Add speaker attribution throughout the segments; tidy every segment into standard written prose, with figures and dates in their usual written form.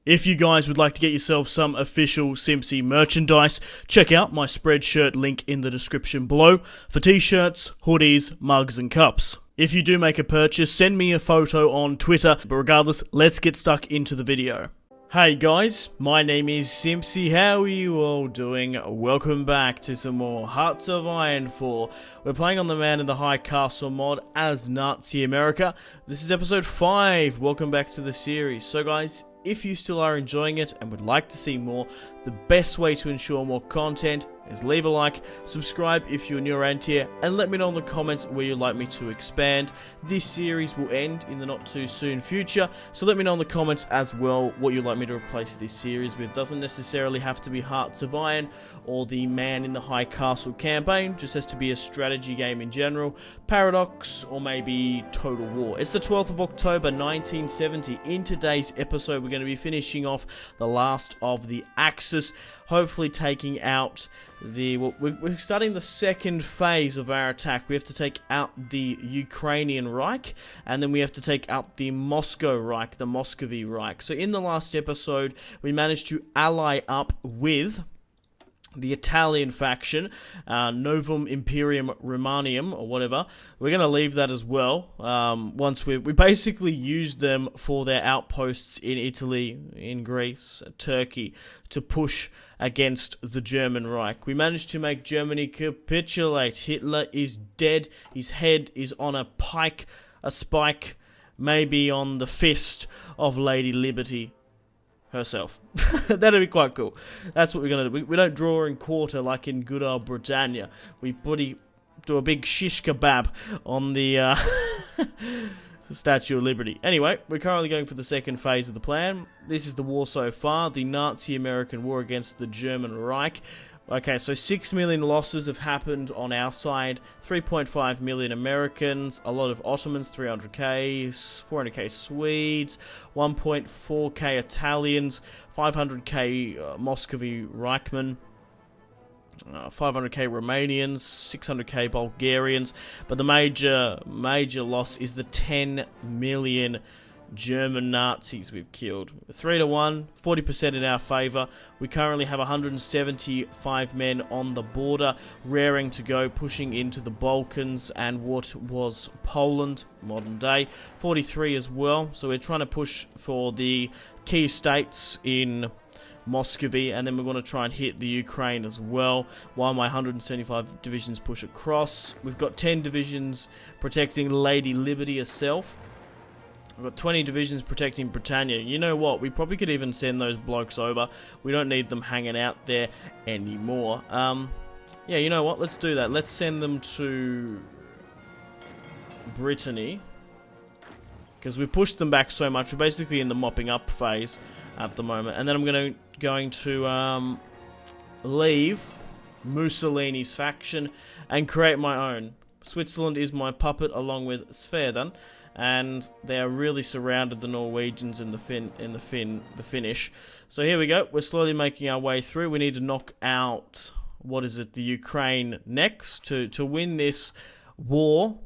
Speaker 1: If you guys would like to get yourself some official Simpzy merchandise, check out my Spreadshirt link in the description below for t-shirts, hoodies, mugs and cups. If you do make a purchase, send me a photo on Twitter, but regardless, let's get stuck into the video. Hey guys, my name is Simpzy. How are you all doing? Welcome back to some more Hearts of Iron 4. We're playing on the Man in the High Castle mod as Nazi America. This is episode 5. Welcome back to the series. So guys, if you still are enjoying it and would like to see more, the best way to ensure more content is leave a like, subscribe if you're new around here, and let me know in the comments where you'd like me to expand. This series will end in the not too soon future, so let me know in the comments as well what you'd like me to replace this series with. Doesn't necessarily have to be Hearts of Iron or the Man in the High Castle campaign, just has to be a strategy game in general, Paradox, or maybe Total War. It's the 12th of October 1970. In today's episode we're going to be finishing off the last of the Axis, hopefully taking out we're starting the second phase of our attack. We have to take out the Ukrainian Reich, and then we have to take out the Moscow Reich, the Muscovy Reich. So in the last episode, we managed to ally up with the Italian faction, Novum Imperium Romanium, or whatever. We're going to leave that as well. Once we basically used them for their outposts in Italy, in Greece, Turkey, to push against the German Reich. We managed to make Germany capitulate. Hitler is dead. His head is on a spike, maybe on the fist of Lady Liberty herself. That'd be quite cool. That's what we're gonna do. We don't draw and quarter like in good old Britannia. We do a big shish kebab on the Statue of Liberty. Anyway, we're currently going for the second phase of the plan. This is the war so far, the Nazi-American war against the German Reich. Okay, so 6 million losses have happened on our side, 3.5 million Americans, a lot of Ottomans, 300k, 400k Swedes, 1.4k Italians, 500k Muscovy Reichman, 500k Romanians, 600k Bulgarians, but the major loss is the 10 million German Nazis we've killed. 3-1, 40% in our favour. We currently have 175 men on the border, raring to go, pushing into the Balkans and what was Poland, modern day. 43 as well, so we're trying to push for the key states in Muscovy, and then we're going to try and hit the Ukraine as well, while my 175 divisions push across. We've got 10 divisions protecting Lady Liberty herself. We've got 20 divisions protecting Britannia. You know what? We probably could even send those blokes over. We don't need them hanging out there anymore. Yeah, you know what? Let's do that. Let's send them to Brittany, because we pushed them back so much. We're basically in the mopping up phase at the moment. And then I'm going to leave Mussolini's faction and create my own. Switzerland is my puppet along with Sweden, and they are really surrounded, the Norwegians and the Finnish. So here we go. We're slowly making our way through. We need to knock out, what is it, the Ukraine next to win this war.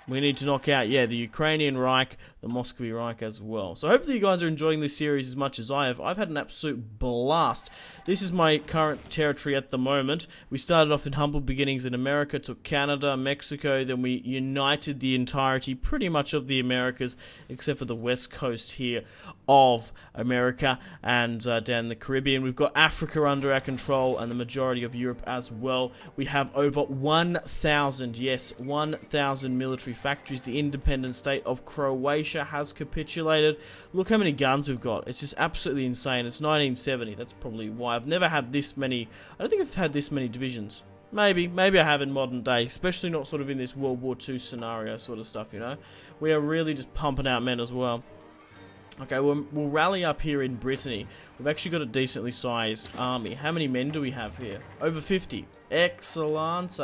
Speaker 1: We need to knock out, yeah, the Ukrainian Reich, the Muscovy Reich as well. So hopefully you guys are enjoying this series as much as I have. I've had an absolute blast. This is my current territory at the moment. We started off in humble beginnings in America, took Canada, Mexico, then we united the entirety pretty much of the Americas, except for the west coast here of America and down the Caribbean. We've got Africa under our control and the majority of Europe as well. We have over 1,000, yes, 1,000 military factories. The independent state of Croatia has capitulated. Look how many guns we've got. It's just absolutely insane. It's 1970. That's probably why I've never had this many. I don't think I've had this many divisions. Maybe I have in modern day, especially not sort of in this World War II scenario sort of stuff, you know. We are really just pumping out men as well. Okay, we'll rally up here in Brittany. We've actually got a decently sized army. How many men do we have here? Over 50. Excellent.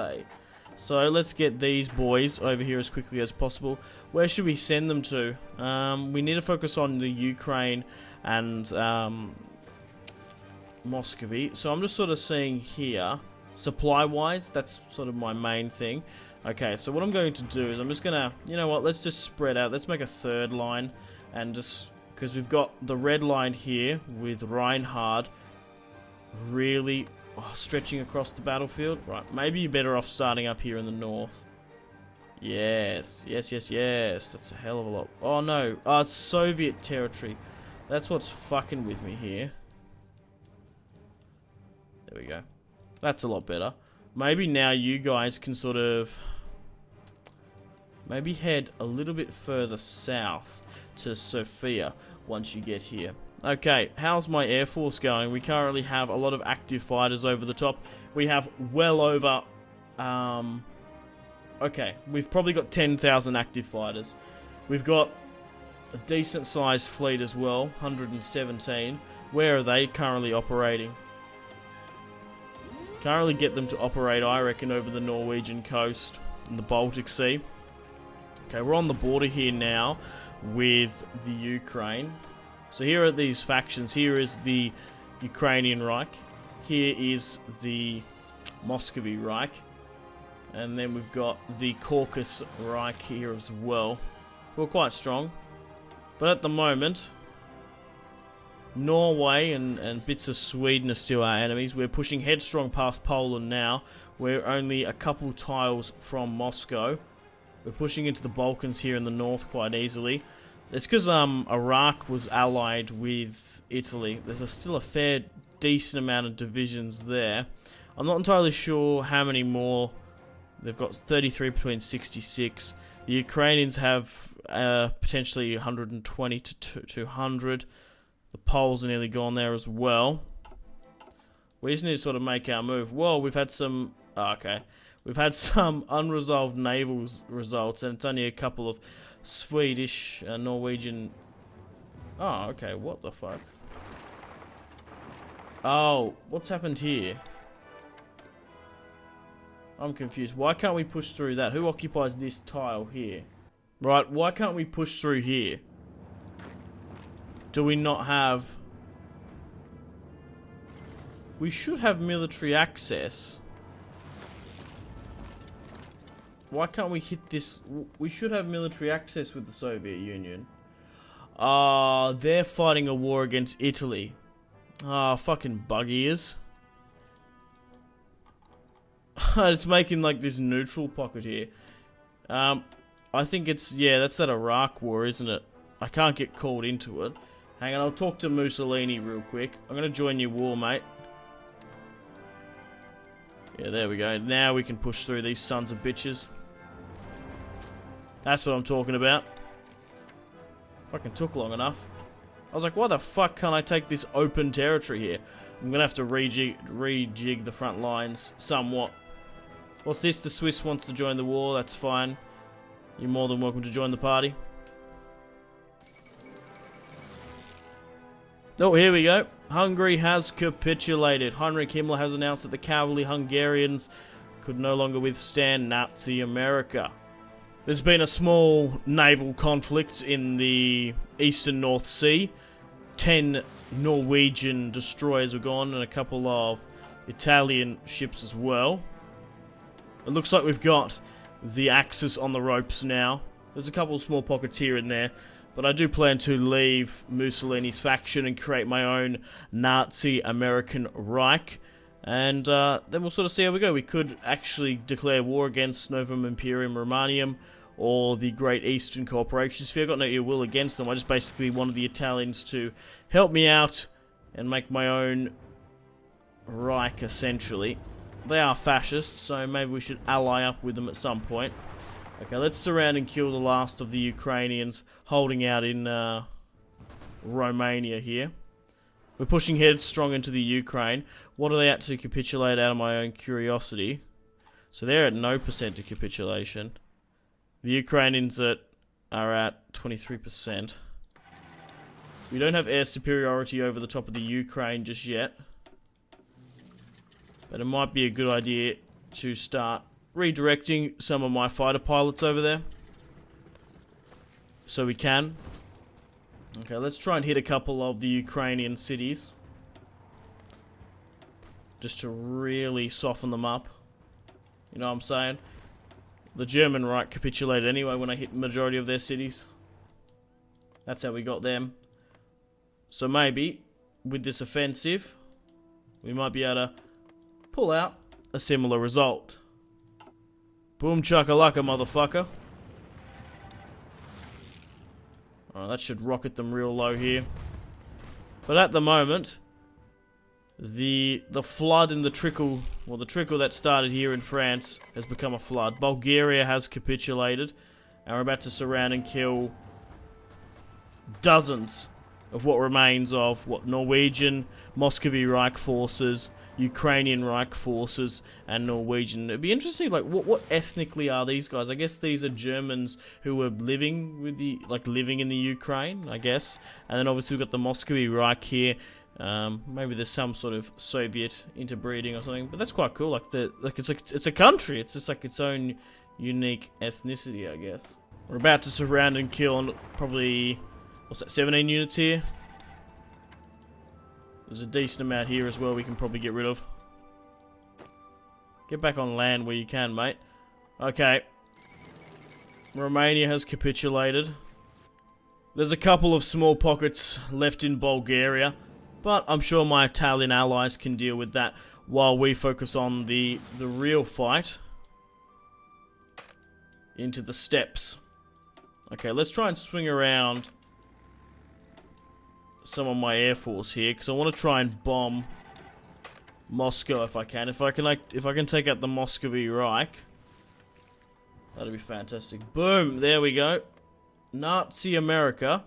Speaker 1: So let's get these boys over here as quickly as possible. Where should we send them to? We need to focus on the Ukraine and Muscovy. So I'm just sort of seeing here, supply-wise, that's sort of my main thing. Okay, so what I'm going to do is I'm just going to, you know what, let's just spread out. Let's make a third line and just Because we've got the red line here with Reinhard really stretching across the battlefield. Right, maybe you're better off starting up here in the north. Yes, yes, yes, yes. That's a hell of a lot. Oh no, it's Soviet territory. That's what's fucking with me here. There we go. That's a lot better. Maybe now you guys can sort of maybe head a little bit further south to Sofia once you get here. Okay, how's my air force going? We currently have a lot of active fighters over the top. We have well over okay, we've probably got 10,000 active fighters. We've got a decent sized fleet as well, 117. Where are they currently operating? Currently get them to operate, I reckon, over the Norwegian coast and the Baltic Sea. Okay, we're on the border here now with the Ukraine. So here are these factions. Here is the Ukrainian Reich. Here is the Muscovy Reich. And then we've got the Caucasus Reich here as well. We're quite strong. But at the moment, Norway and bits of Sweden are still our enemies. We're pushing headstrong past Poland now. We're only a couple tiles from Moscow. We're pushing into the Balkans here in the north quite easily. It's because Iraq was allied with Italy. There's still a fair decent amount of divisions there. I'm not entirely sure how many more. They've got 33 between 66. The Ukrainians have potentially 120 to 200. The Poles are nearly gone there as well. We just need to sort of make our move. Whoa, we've had some... Oh, okay. We've had some unresolved naval results, and it's only a couple of Swedish, Norwegian... Oh, okay. What the fuck? Oh, what's happened here? I'm confused. Why can't we push through that? Who occupies this tile here? Right, why can't we push through here? Do we not have... We should have military access. Why can't we hit this? We should have military access with the Soviet Union. They're fighting a war against Italy. Fucking bug ears. It's making like this neutral pocket here. I think it's, yeah, that's that Iraq war, isn't it? I can't get called into it. Hang on, I'll talk to Mussolini real quick. I'm gonna join your war, mate. Yeah, there we go. Now we can push through these sons of bitches. That's what I'm talking about. Fucking took long enough. I was like, why the fuck can't I take this open territory here? I'm gonna have to rejig the front lines somewhat. What's this? The Swiss wants to join the war. That's fine. You're more than welcome to join the party. Oh, here we go. Hungary has capitulated. Heinrich Himmler has announced that the cowardly Hungarians could no longer withstand Nazi America. There's been a small naval conflict in the eastern North Sea. 10 Norwegian destroyers were gone and a couple of Italian ships as well. It looks like we've got the Axis on the ropes now. There's a couple of small pockets here and there, but I do plan to leave Mussolini's faction and create my own Nazi American Reich. And then we'll sort of see how we go. We could actually declare war against Novum Imperium Romanium or the Great Eastern Cooperation Sphere. I've got no ill will against them. I just basically wanted the Italians to help me out and make my own Reich, essentially. They are fascists, so maybe we should ally up with them at some point. Okay, let's surround and kill the last of the Ukrainians holding out in Romania here. We're pushing headstrong into the Ukraine. What are they at to capitulate, out of my own curiosity? So they're at no percent to capitulation. The Ukrainians are at 23%. We don't have air superiority over the top of the Ukraine just yet. But it might be a good idea to start redirecting some of my fighter pilots over there. So we can. Okay, let's try and hit a couple of the Ukrainian cities. Just to really soften them up. You know what I'm saying? The German Reich capitulated anyway when I hit the majority of their cities. That's how we got them. So maybe, with this offensive, we might be able to pull out a similar result. Boom chakalaka, motherfucker. Alright, that should rocket them real low here. But at the moment, the flood in the trickle, well, the trickle that started here in France has become a flood. Bulgaria has capitulated, and we're about to surround and kill dozens of what remains of what Norwegian Muscovy Reich forces, Ukrainian Reich forces, and Norwegian. It'd be interesting, like, what ethnically are these guys? I guess these are Germans who were living with the, living in the Ukraine, I guess. And then obviously we've got the Muscovy Reich here. Maybe there's some sort of Soviet interbreeding or something, but that's quite cool. It's a country. It's just like its own unique ethnicity, I guess. We're about to surround and kill probably, what's that, 17 units here? There's a decent amount here as well we can probably get rid of. Get back on land where you can, mate. Okay. Romania has capitulated. There's a couple of small pockets left in Bulgaria, but I'm sure my Italian allies can deal with that while we focus on the real fight into the steppes. Okay, let's try and swing around some of my air force here, because I want to try and bomb Moscow if I can. If I can take out the Muscovy Reich, that'd be fantastic. Boom, there we go. Nazi America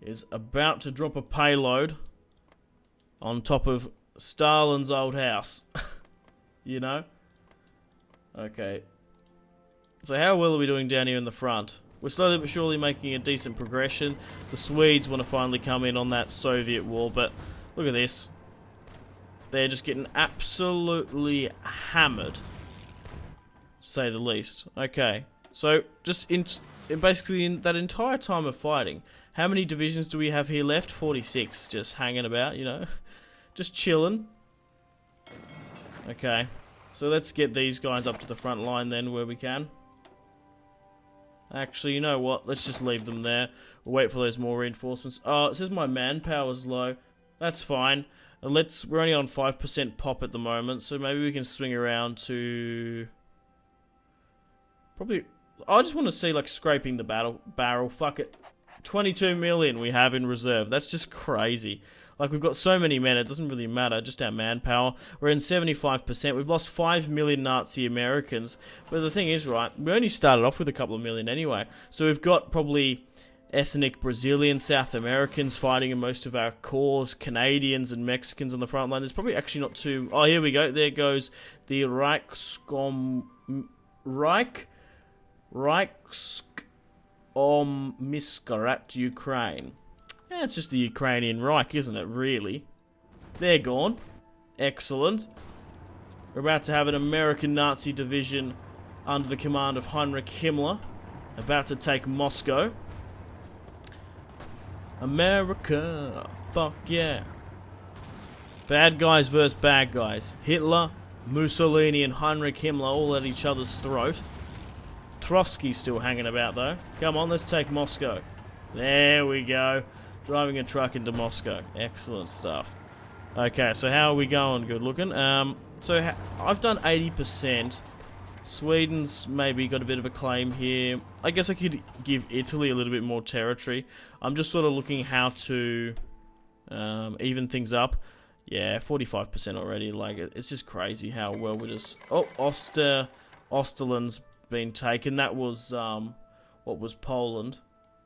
Speaker 1: is about to drop a payload on top of Stalin's old house. You know? Okay. So how well are we doing down here in the front? We're slowly but surely making a decent progression. The Swedes want to finally come in on that Soviet war, but look at this. They're just getting absolutely hammered, to say the least. Okay, so just basically in that entire time of fighting, how many divisions do we have here left? 46, just hanging about, you know, just chilling. Okay, so let's get these guys up to the front line then, where we can. Actually, you know what? Let's just leave them there. We'll wait for those more reinforcements. Oh, it says my manpower's low. That's fine. We're only on 5% pop at the moment, so maybe we can swing around to probably. I just want to see, like, scraping the barrel. Fuck it. 22 million we have in reserve. That's just crazy. Like, we've got so many men, it doesn't really matter, just our manpower. We're in 75%. We've lost 5 million Nazi Americans. But the thing is, right, we only started off with a couple of million anyway. So we've got probably ethnic Brazilian, South Americans fighting in most of our cores, Canadians and Mexicans on the front line. There's probably actually not too. Oh, here we go. There goes the Reichskomiskarat Ukraine. Yeah, it's just the Ukrainian Reich, isn't it, really? They're gone. Excellent. We're about to have an American Nazi division under the command of Heinrich Himmler, about to take Moscow. America, fuck yeah. Bad guys versus bad guys. Hitler, Mussolini, and Heinrich Himmler all at each other's throat. Trotsky's still hanging about, though. Come on, let's take Moscow. There we go. Driving a truck into Moscow. Excellent stuff. Okay, so how are we going? Good looking. So I've done 80%. Sweden's maybe got a bit of a claim here. I guess I could give Italy a little bit more territory. I'm just sort of looking how to even things up. Yeah, 45% already. Like, it's just crazy how well we're just. Oh, Osterland's been taken. That was what was Poland.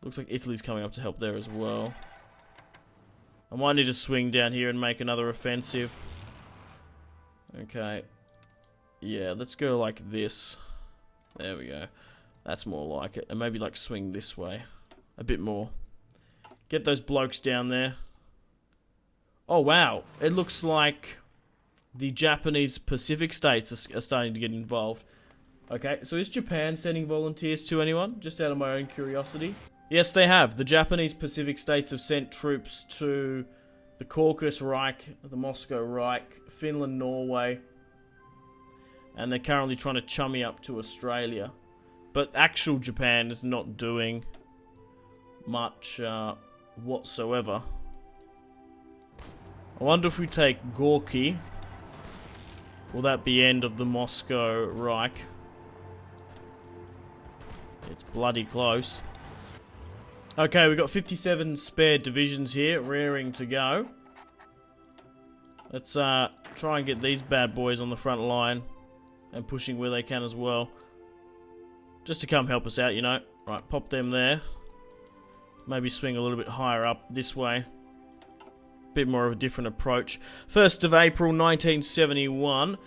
Speaker 1: Looks like Italy's coming up to help there as well. I might need to swing down here and make another offensive. Okay. Yeah, let's go like this. There we go. That's more like it. And maybe like swing this way a bit more. Get those blokes down there. Oh, wow. It looks like the Japanese Pacific states are starting to get involved. Okay, so is Japan sending volunteers to anyone? Just out of my own curiosity. Yes, they have. The Japanese Pacific states have sent troops to the Caucasus Reich, the Moscow Reich, Finland, Norway, and they're currently trying to chummy up to Australia. But actual Japan is not doing much whatsoever. I wonder if we take Gorky, will that be end of the Moscow Reich? It's bloody close. Okay, we've got 57 spare divisions here, raring to go. Let's try and get these bad boys on the front line and pushing where they can as well. Just to come help us out, you know. Right, pop them there. Maybe swing a little bit higher up this way. Bit more of a different approach. 1st of April 1971.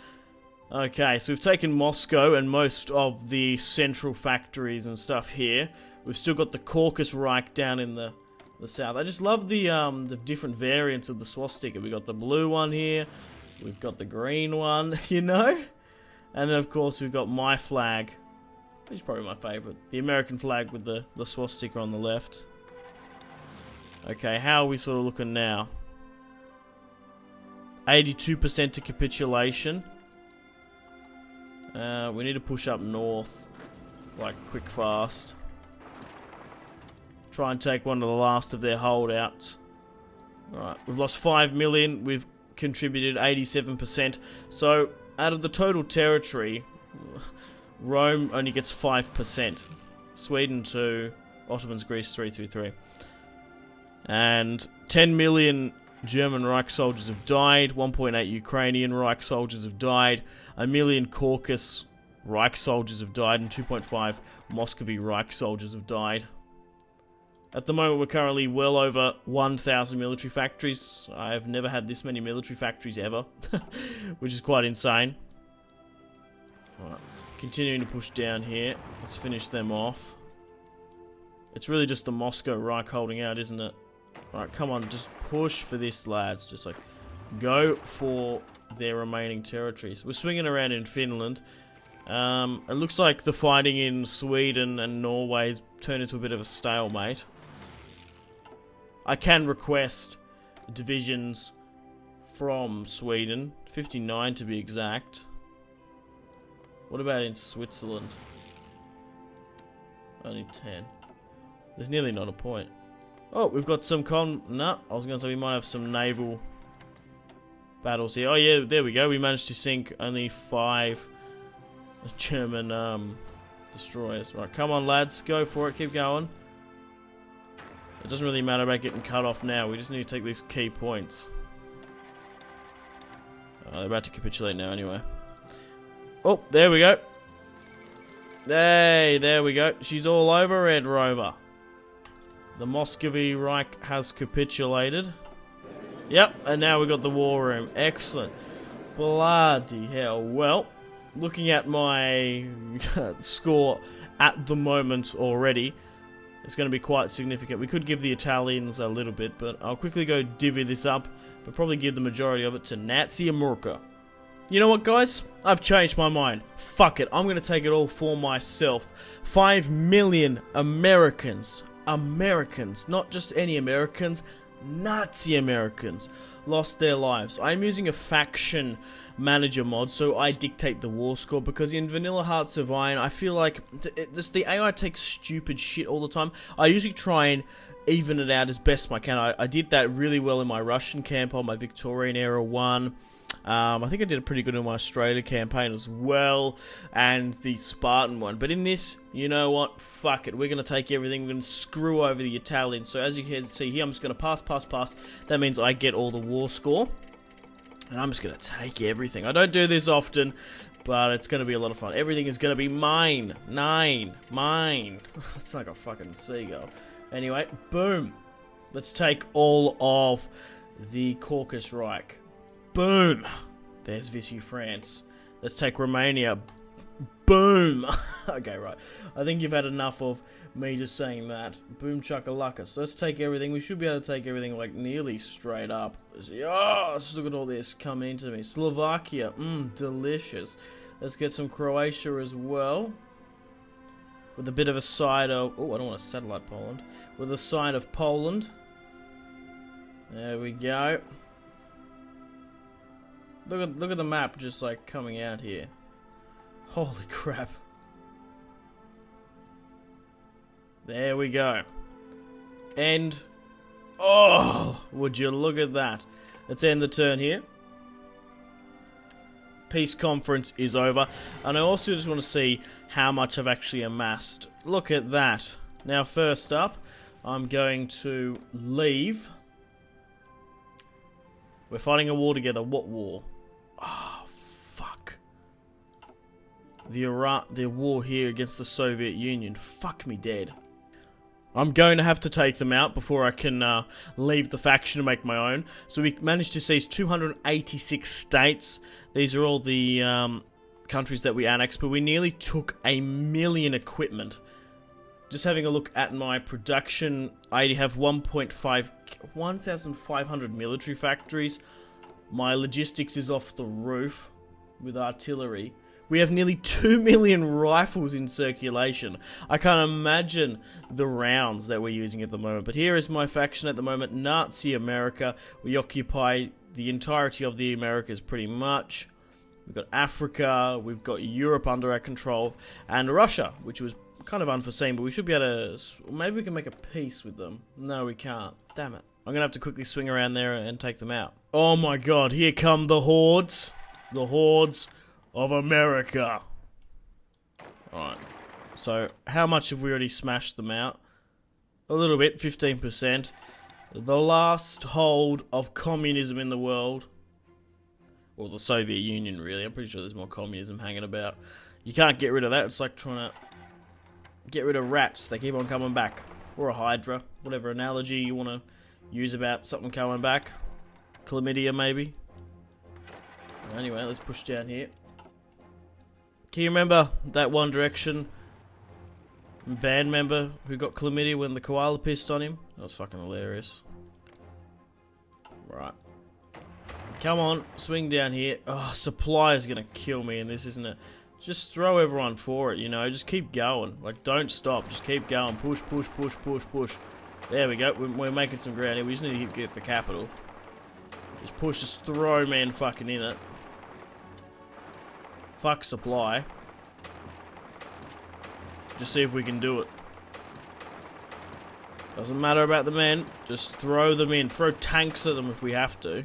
Speaker 1: Okay, so we've taken Moscow and most of the central factories and stuff here. We've still got the Caucasus Reich down in the south. I just love the different variants of the swastika. We've got the blue one here. We've got the green one, you know? And then, of course, we've got my flag. Which is probably my favourite. The American flag with the swastika on the left. Okay, how are we sort of looking now? 82% to capitulation. We need to push up north. Like, quick fast. Try and take one of the last of their holdouts. Alright, we've lost 5 million. We've contributed 87%. So, out of the total territory, Rome only gets 5%. Sweden 2, Ottomans, Greece 3 through 3. And 10 million German Reich soldiers have died, 1.8 Ukrainian Reich soldiers have died, 1 million Caucasus Reich soldiers have died, and 2.5 Muscovy Reich soldiers have died. At the moment, we're currently well over 1,000 military factories. I've never had this many military factories ever, which is quite insane. Alright, continuing to push down here. Let's finish them off. It's really just the Moscow Reich holding out, isn't it? Alright, come on, just push for this, lads. Just like, go for their remaining territories. We're swinging around in Finland. It looks like the fighting in Sweden and Norway's turned into a bit of a stalemate. I can request divisions from Sweden, 59 to be exact. What about in Switzerland? Only 10. There's nearly not a point. Oh, we've got some no, I was going to say we might have some naval battles here. Oh yeah, there we go. We managed to sink only 5 German destroyers. Right, come on lads, go for it, keep going. It doesn't really matter about getting cut off now. We just need to take these key points. Oh, they're about to capitulate now anyway. Oh, there we go. Hey, there we go. She's all over, Red Rover. The Muscovy Reich has capitulated. Yep, and now we've got the war room. Excellent. Bloody hell. Well, looking at my score at the moment already, it's going to be quite significant. We could give the Italians a little bit, but I'll quickly go divvy this up, but probably give the majority of it to Nazi America. You know what, guys? I've changed my mind. Fuck it. I'm going to take it all for myself. 5 million Americans. Americans, not just any Americans, Nazi Americans, lost their lives. I'm using a faction manager mod, so I dictate the war score, because in Vanilla Hearts of Iron, I feel like the AI takes stupid shit all the time. I usually try and even it out as best I can. I did that really well in my Russian campaign, my Victorian era one. I think I did pretty good in my Australia campaign as well, and the Spartan one. But in this, you know what? Fuck it. We're going to take everything. We're going to screw over the Italians. So as you can see here, I'm just going to pass. That means I get all the war score. And I'm just going to take everything. I don't do this often, but it's going to be a lot of fun. Everything is going to be mine. Mine. It's like a fucking seagull. Anyway, boom. Let's take all of the Caucasus Reich. Boom. There's Vichy France. Let's take Romania. Boom. Okay, right. I think you've had enough of me just saying that. Boom chakalaka. So let's take everything. We should be able to take everything like nearly straight up. Oh, let's look at all this coming into me. Slovakia. Delicious. Let's get some Croatia as well. With a bit of a side of... Oh, I don't want to satellite Poland. With a side of Poland. There we go. Look at the map just like coming out here. Holy crap. There we go. And oh, would you look at that? Let's end the turn here. Peace conference is over. And I also just want to see how much I've actually amassed. Look at that. Now, first up, I'm going to leave. We're fighting a war together. What war? Oh, fuck. The war here against the Soviet Union. Fuck me dead. I'm going to have to take them out before I can leave the faction and make my own. So we managed to seize 286 states. These are all the countries that we annexed, but we nearly took 1 million equipment. Just having a look at my production, I have 1,500 military factories. My logistics is off the roof with artillery. We have nearly 2 million rifles in circulation. I can't imagine the rounds that we're using at the moment. But here is my faction at the moment, Nazi America. We occupy the entirety of the Americas pretty much. We've got Africa, we've got Europe under our control, and Russia, which was kind of unforeseen, but we should be able to... Maybe we can make a peace with them. No, we can't. Damn it. I'm going to have to quickly swing around there and take them out. Oh my god, here come the hordes. The hordes of America. Alright. So, how much have we already smashed them out? A little bit, 15%. The last hold of communism in the world. Or the Soviet Union, really. I'm pretty sure there's more communism hanging about. You can't get rid of that. It's like trying to get rid of rats. They keep on coming back. Or a hydra. Whatever analogy you want to use about something coming back. Chlamydia, maybe. Anyway, let's push down here. Can you remember that One Direction band member who got chlamydia when the koala pissed on him? That was fucking hilarious. Right. Come on, swing down here. Oh, supply is gonna kill me in this, isn't it? Just throw everyone for it, you know? Just keep going. Like, don't stop. Just keep going. Push, push, push, push, push. There we go. We're making some ground here. We just need to get the capital. Just push, just throw man fucking in it. Fuck supply. Just see if we can do it. Doesn't matter about the men. Just throw them in. Throw tanks at them if we have to.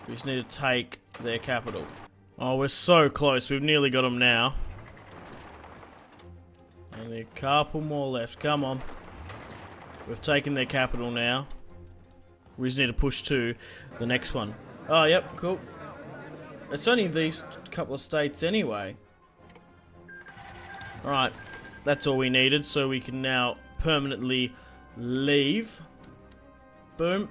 Speaker 1: We just need to take their capital. Oh, we're so close. We've nearly got them now. Only a couple more left. Come on. We've taken their capital now. We just need to push to the next one. Oh, yep, cool. It's only these couple of states anyway. Alright, that's all we needed, so we can now permanently leave. Boom.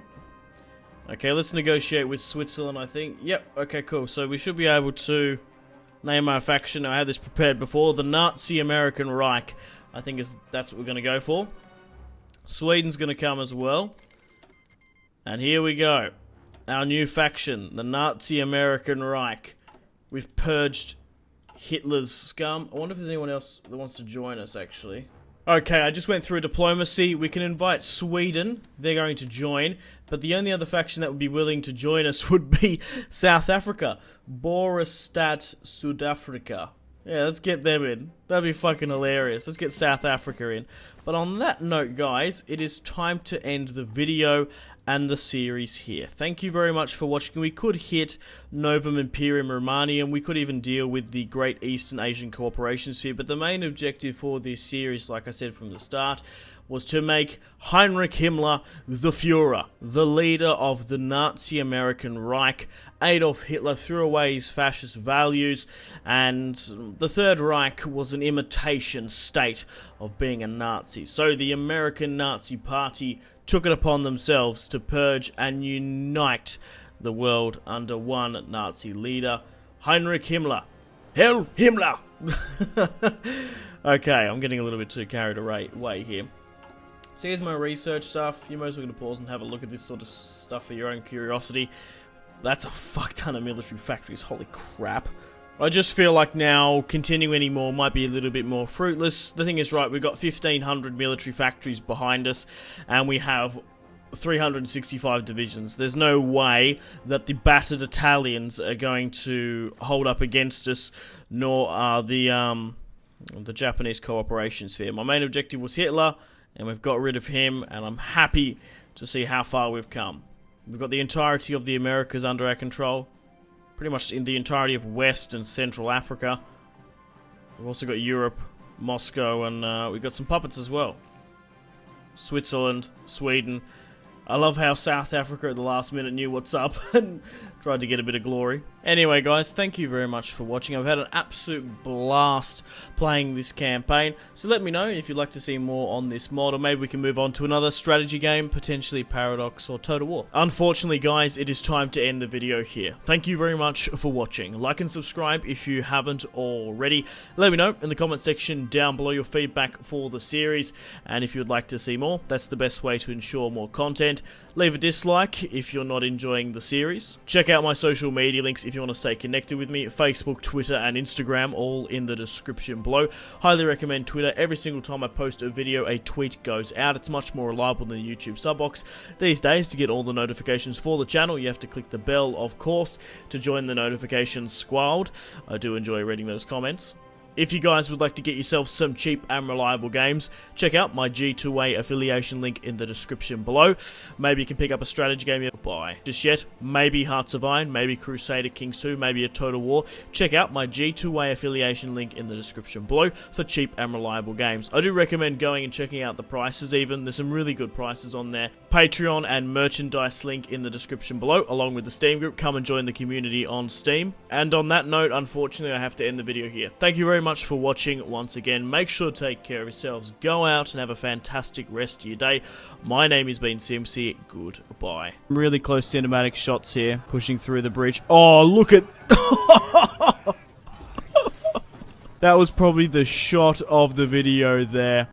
Speaker 1: Okay, let's negotiate with Switzerland, I think. Yep, okay, cool. So we should be able to name our faction. I had this prepared before. The Nazi American Reich, I think that's what we're going to go for. Sweden's going to come as well. And here we go. Our new faction, the Nazi American Reich. We've purged Hitler's scum. I wonder if there's anyone else that wants to join us, actually. Okay, I just went through diplomacy. We can invite Sweden. They're going to join. But the only other faction that would be willing to join us would be South Africa. Boristat Sudafrika. Yeah, let's get them in. That'd be fucking hilarious. Let's get South Africa in. But on that note, guys, it is time to end the video and the series here. Thank you very much for watching. We could hit Novum Imperium Romanium. We could even deal with the Great Eastern Asian Cooperation Sphere. But the main objective for this series, like I said from the start, was to make Heinrich Himmler the Führer, the leader of the Nazi American Reich. Adolf Hitler threw away his fascist values, and the Third Reich was an imitation state of being a Nazi. So the American Nazi Party took it upon themselves to purge and unite the world under one Nazi leader, Heinrich Himmler. Hell, Himmler! Okay, I'm getting a little bit too carried away here. So here's my research stuff. You're mostly going to pause and have a look at this sort of stuff for your own curiosity. That's a fuck ton of military factories, holy crap. I just feel like now continuing anymore might be a little bit more fruitless. The thing is, right, we've got 1,500 military factories behind us, and we have 365 divisions. There's no way that the battered Italians are going to hold up against us, nor are the Japanese cooperation sphere. My main objective was Hitler, and we've got rid of him, and I'm happy to see how far we've come. We've got the entirety of the Americas under our control. Pretty much in the entirety of West and Central Africa. We've also got Europe, Moscow, and we've got some puppets as well. Switzerland, Sweden. I love how South Africa at the last minute knew what's up and tried to get a bit of glory. Anyway guys, thank you very much for watching. I've had an absolute blast playing this campaign. So let me know if you'd like to see more on this mod, or maybe we can move on to another strategy game, potentially Paradox or Total War. Unfortunately guys, it is time to end the video here. Thank you very much for watching. Like and subscribe if you haven't already. Let me know in the comment section down below your feedback for the series, and if you'd like to see more, that's the best way to ensure more content. Leave a dislike if you're not enjoying the series. Check out my social media links if you want to stay connected with me. Facebook, Twitter, and Instagram, all in the description below. Highly recommend Twitter. Every single time I post a video, a tweet goes out. It's much more reliable than the YouTube sub box. These days, to get all the notifications for the channel, you have to click the bell, of course, to join the notifications squad. I do enjoy reading those comments. If you guys would like to get yourself some cheap and reliable games, check out my G2A affiliation link in the description below. Maybe you can pick up a strategy game you don't buy just yet. Maybe Hearts of Iron, maybe Crusader Kings 2, maybe a Total War. Check out my G2A affiliation link in the description below for cheap and reliable games. I do recommend going and checking out the prices even. There's some really good prices on there. Patreon and merchandise link in the description below, along with the Steam group. Come and join the community on Steam. And on that note, unfortunately, I have to end the video here. Thank you very much for watching once again. Make sure to take care of yourselves. Go out and have a fantastic rest of your day. My name has been Simpzy. Goodbye. Really close cinematic shots here, pushing through the bridge. Oh, look at... That was probably the shot of the video there.